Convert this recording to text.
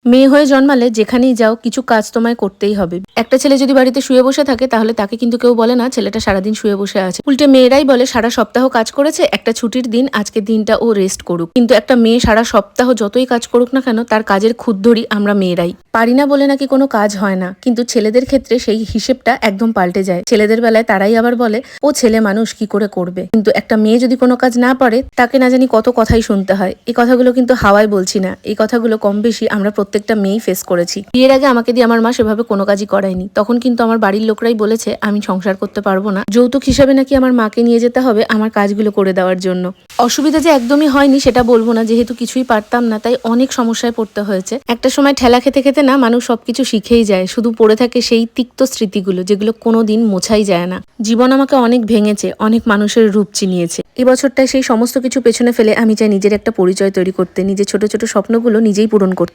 মেয়ে হয়ে জন্মালে যেখানেই যাও কিছু কাজ তোমায় করতেই হবে। একটা ছেলে যদি বাড়িতে শুয়ে বসে থাকে তাহলে তাকে কিন্তু কেউ বলে না ছেলেটা সারাদিন শুয়ে বসে আছে। উল্টে মেয়েরাই বলে সারা সপ্তাহ কাজ করেছে, একটা ছুটির দিন আজকের দিনটা ও রেস্ট করুক। কিন্তু একটা মেয়ে সারা সপ্তাহ যতই কাজ করুক না কেন তার কাজের খুদ ধরি আমরা মেয়েরাই। পারি না বলে নাকি কোনো কাজ হয় না, কিন্তু ছেলেদের ক্ষেত্রে সেই হিসেবটা একদম পাল্টে যায়। ছেলেদের বেলায় তারাই আবার বলে ও ছেলে মানুষ কি করে করবে, কিন্তু একটা মেয়ে যদি কোনো কাজ না পারে তাকে না জানি কত কথাই শুনতে হয়। এই কথাগুলো কিন্তু হাওয়ায় বলছি না, এই কথাগুলো কম বেশি আমরা প্রত্যেকটা মেয়েই ফেস করেছি। বিয়ের আগে আমাকে দিয়ে আমার মা সেভাবে কোনো কাজই করায়নি, তখন কিন্তু আমার বাড়ির লোকরাই বলেছে আমি সংসার করতে পারবো না, যৌতুক হিসাবে নাকি আমার মাকে নিয়ে যেতে হবে আমার কাজগুলো করে দেওয়ার জন্য। অসুবিধা যে একদমই হয়নি সেটা বলবো না, যেহেতু কিছুই পারতাম না তাই অনেক সমস্যায় পড়তে হয়েছে। একটা সময় ঠেলা খেতে খেতে না মানুষ সবকিছু শিখেই যায়, শুধু পড়ে থাকে সেই তিক্ত স্মৃতিগুলো যেগুলো কোনোদিন মোছাই যায় না। জীবন আমাকে অনেক ভেঙেছে, অনেক মানুষের রূপ চিনিয়েছে। এই বছরটায় সেই সমস্ত কিছু পেছনে ফেলে আমি চাই নিজের একটা পরিচয় তৈরি করতে, নিজের ছোট ছোট স্বপ্নগুলো নিজেই পূরণ করতে।